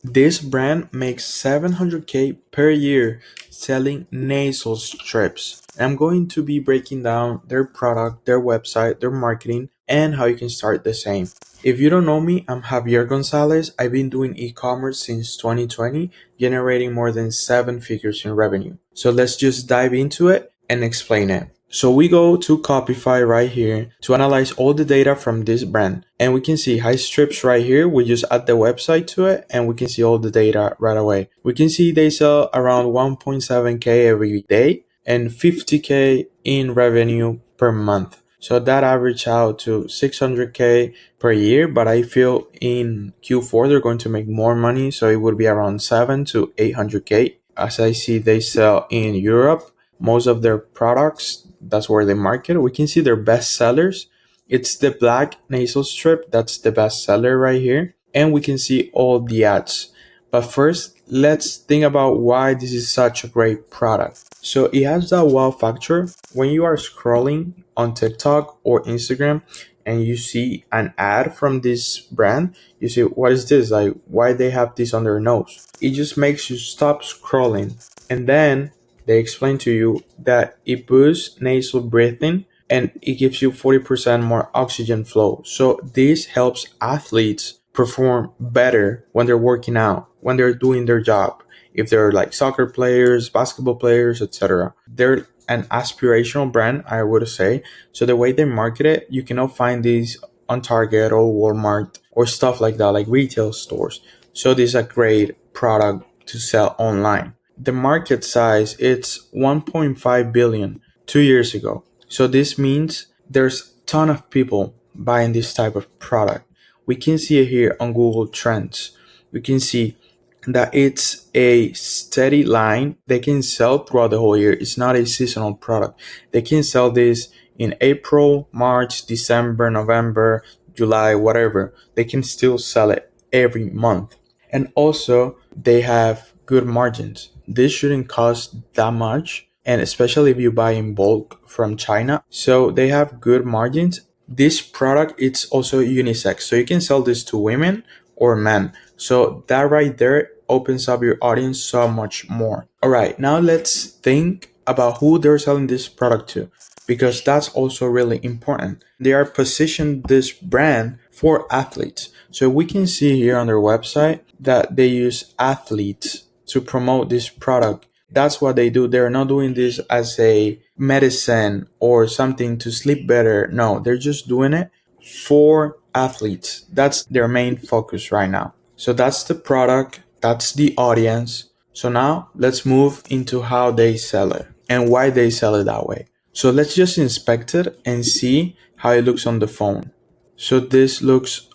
This brand makes 700K per year selling nasal strips. I'm going to be breaking down their product, their website, their marketing, and how you can start the same. If you don't know me, I'm Javier Gonzalez. I've been doing e-commerce since 2020, generating more than 7 figures in revenue. So let's just dive into it and explain it. So we go to Copyfy right here to analyze all the data from this brand. And we can see HiStrips right here. We just add the website to it and we can see all the data right away. We can see they sell around 1.7K every day and 50K in revenue per month. So that average out to 600K per year, but I feel in Q4 they're going to make more money, so it would be around 7 to 800K. As I see, they sell in Europe most of their products. That's where they market. We can see their best sellers. It's the black nasal strip. That's the best seller right here. And we can see all the ads. But first, let's think about why this is such a great product. So it has that wow factor. When you are scrolling on TikTok or Instagram and you see an ad from this brand, you say, what is this? Like, why they have this on their nose? It just makes you stop scrolling. And then they explain to you that it boosts nasal breathing and it gives you 40% more oxygen flow. So this helps athletes perform better when they're working out, when they're doing their job. If they're like soccer players, basketball players, etc. They're an aspirational brand, I would say. So the way they market it, you cannot find these on Target or Walmart or stuff like that, like retail stores. So this is a great product to sell online. The market size, it's 1.5 billion 2 years ago. So this means there's a ton of people buying this type of product. We can see it here on Google Trends. We can see that it's a steady line. They can sell throughout the whole year. It's not a seasonal product. They can sell this in April, March, December, November, July, whatever. They can still sell it every month. And also, they have good margins. This shouldn't cost that much, and especially if you buy in bulk from China. So they have good margins. This product, it's also unisex. So you can sell this to women or men. So that right there opens up your audience so much more. All right, now let's think about who they're selling this product to, because that's also really important. They are positioned this brand for athletes. So we can see here on their website that they use athletes to promote this product. That's what they do. They're not doing this as a medicine or something to sleep better. No, they're just doing it for athletes. That's their main focus right now. So that's the product, that's the audience. So now let's move into how they sell it and why they sell it that way. So let's just inspect it and see how it looks on the phone. So this looks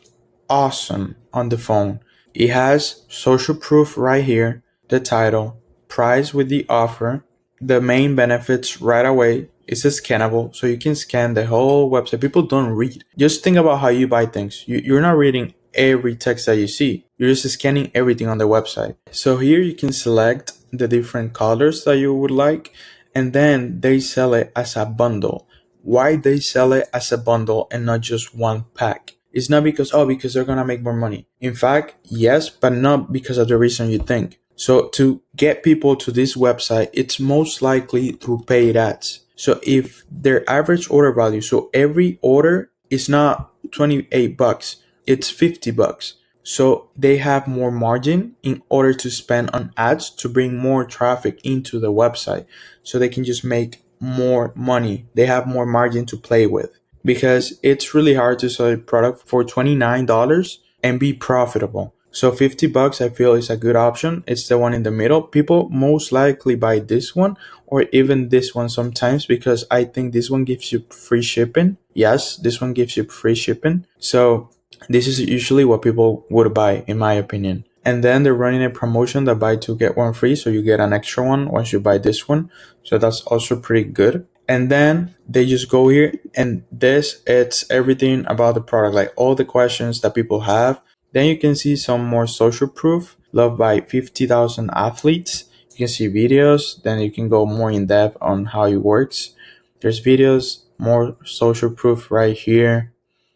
awesome on the phone. It has social proof right here, the title, price with the offer, the main benefits right away. It's scannable, so you can scan the whole website. People don't read. Just think about how you buy things. You're not reading every text that you see. You're just scanning everything on the website. So here you can select the different colors that you would like, and then they sell it as a bundle. Why they sell it as a bundle and not just one pack? It's not because they're gonna make more money. In fact, yes, but not because of the reason you think. So to get people to this website, it's most likely through paid ads. So if their average order value, so every order is not 28 bucks, it's 50 bucks. So they have more margin in order to spend on ads to bring more traffic into the website. So they can just make more money. They have more margin to play with, because it's really hard to sell a product for $29 and be profitable. So 50 bucks I feel is a good option. It's the one in the middle. People most likely buy this one or even this one sometimes, because I think this one gives you free shipping. Yes, this one gives you free shipping. So this is usually what people would buy, in my opinion. And then they're running a promotion that buy two get one free, so you get an extra one once you buy this one. So that's also pretty good. And then they just go here, and this, it's everything about the product, like all the questions that people have. Then you can see some more social proof, loved by 50,000 athletes. You can see videos, then you can go more in depth on how it works. There's videos, more social proof right here.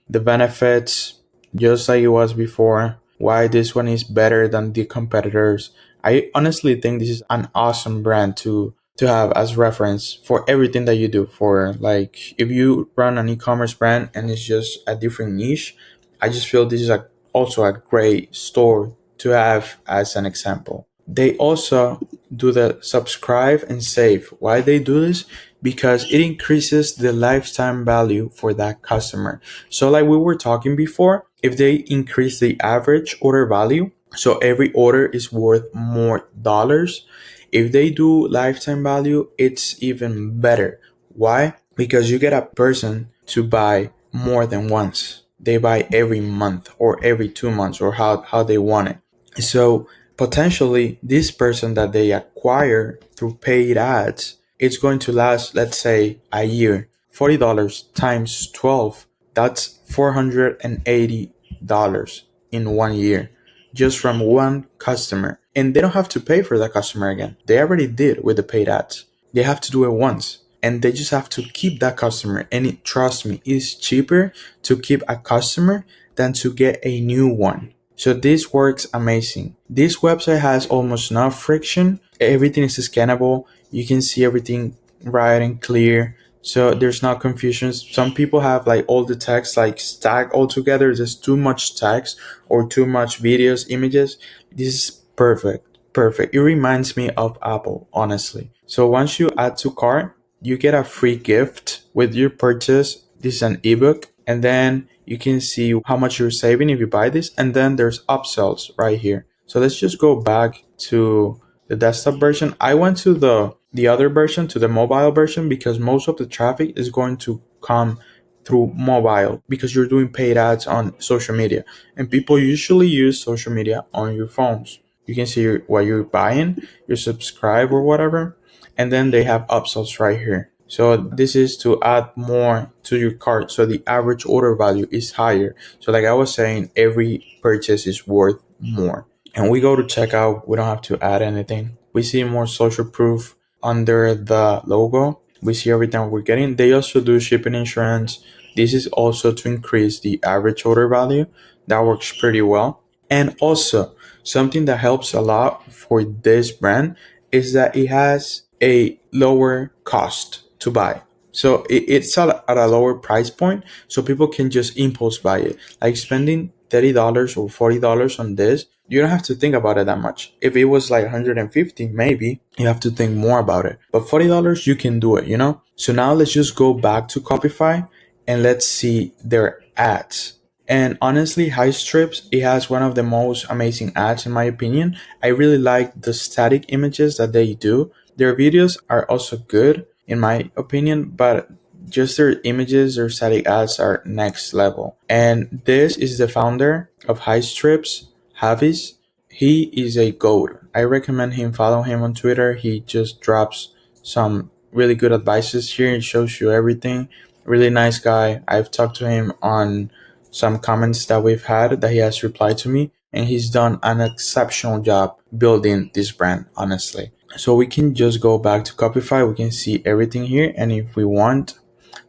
The benefits, just like it was before. why this one is better than the competitors. I honestly think this is an awesome brand to have as reference for everything that you do. For like if you run an e-commerce brand and it's just a different niche, I just feel this is also a great store to have as an example. They also do the subscribe and save. Why they do this? Because it increases the lifetime value for that customer. So like we were talking before, if they increase the average order value, so every order is worth more dollars. If they do lifetime value, it's even better. Why? Because you get a person to buy more than once. They buy every month or every 2 months or how they want it. So potentially this person that they acquire through paid ads, it's going to last, let's say, a year. $40 times 12, that's $480 in 1 year just from one customer. And they don't have to pay for that customer again. They already did with the paid ads. They have to do it once and they just have to keep that customer. And trust me, it's cheaper to keep a customer than to get a new one. So this works amazing. This website has almost no friction. Everything is scannable. You can see everything right and clear. So there's no confusion. Some people have like all the text like stacked all together. There's too much text or too much videos, images. This is perfect. Perfect. It reminds me of Apple, honestly. So once you add to cart, you get a free gift with your purchase. This is an ebook, and then you can see how much you're saving if you buy this, and then there's upsells right here. So let's just go back to the desktop version. I went to the other version, to the mobile version, because most of the traffic is going to come through mobile because you're doing paid ads on social media, and people usually use social media on your phones. You can see what you're buying, you subscribe or whatever, and then they have upsells right here. So this is to add more to your cart, so the average order value is higher. So like I was saying, every purchase is worth more. And we go to checkout, we don't have to add anything. We see more social proof under the logo. We see everything we're getting. They also do shipping insurance. This is also to increase the average order value. That works pretty well. And also, something that helps a lot for this brand is that it has a lower cost to buy. So it's at a lower price point, so people can just impulse buy it. Like spending $30 or $40 on this, you don't have to think about it that much. If it was like 150, maybe you have to think more about it. But $40, you can do it, you know? So now let's just go back to Copyfy and let's see their ads. And honestly, HiStrips, it has one of the most amazing ads in my opinion. I really like the static images that they do. Their videos are also good in my opinion, but just their images or static ads are next level. And this is the founder of HiStrips, Havis. He is a goat. I recommend him, follow him on Twitter. He just drops some really good advices here. It shows you everything. Really nice guy. I've talked to him on some comments that we've had that he has replied to me, and he's done an exceptional job building this brand, honestly. So we can just go back to Copyfy. We can see everything here, and if we want,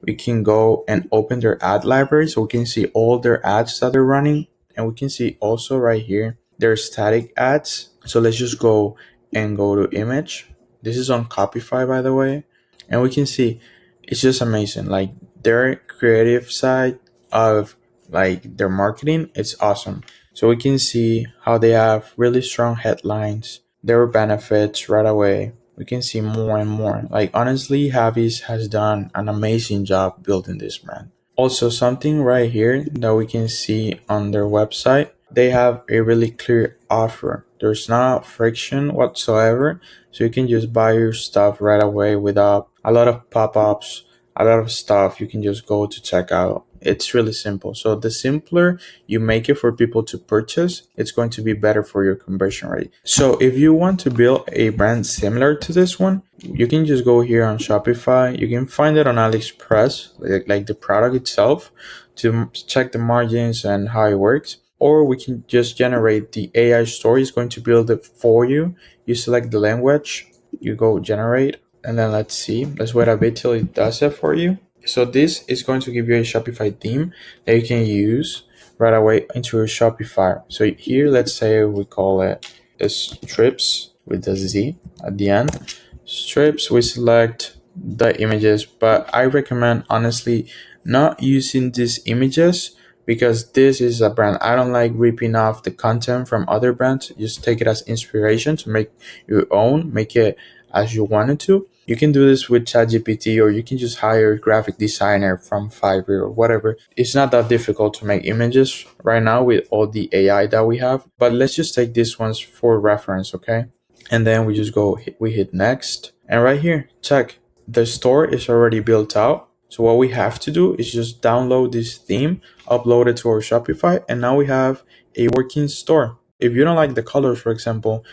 we can go and open their ad library so we can see all their ads that they're running, and we can see also right here their static ads. So let's just go and go to image. This is on Copyfy, by the way, and we can see it's just amazing. Like their creative side of like their marketing, it's awesome. So we can see how they have really strong headlines, their benefits right away. We can see more and more. Like honestly, Javis has done an amazing job building this brand. Also, something right here that we can see on their website, they have a really clear offer. There's not friction whatsoever, so you can just buy your stuff right away without a lot of pop-ups, a lot of stuff. You can just go to checkout. It's really simple. So the simpler you make it for people to purchase, it's going to be better for your conversion rate. So if you want to build a brand similar to this one, you can just go here on Shopify. You can find it on AliExpress, like the product itself, to check the margins and how it works. Or we can just generate the AI story. It's going to build it for you. You select the language, you go generate, and then let's see. Let's wait a bit till it does it for you. So this is going to give you a Shopify theme that you can use right away into your Shopify. So here, let's say we call it strips with the Z at the end. Strips, we select the images, but I recommend honestly not using these images because this is a brand. I don't like ripping off the content from other brands. Just take it as inspiration to make your own, make it as you want it to. You can do this with ChatGPT, or you can just hire a graphic designer from Fiverr or whatever. It's not that difficult to make images right now with all the AI that we have, but let's just take these ones for reference, okay? And then we just we hit next. And right here, check, the store is already built out. So what we have to do is just download this theme, upload it to our Shopify, and now we have a working store. If you don't like the colors, for example,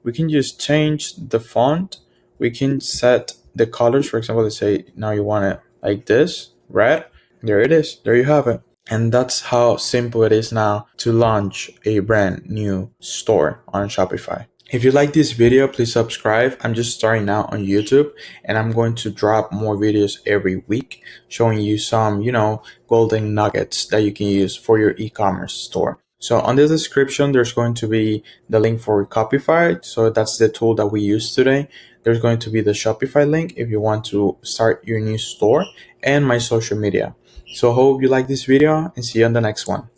we can just change the font. We can set the colors. For example, let's say now you want it like this, red. There it is. There you have it. And that's how simple it is now to launch a brand new store on Shopify. If you like this video, please subscribe. I'm just starting out on YouTube, and I'm going to drop more videos every week showing you some, golden nuggets that you can use for your e-commerce store. So on the description, there's going to be the link for Copyfy. So that's the tool that we use today. There's going to be the Shopify link if you want to start your new store, and my social media. So hope you like this video, and see you on the next one.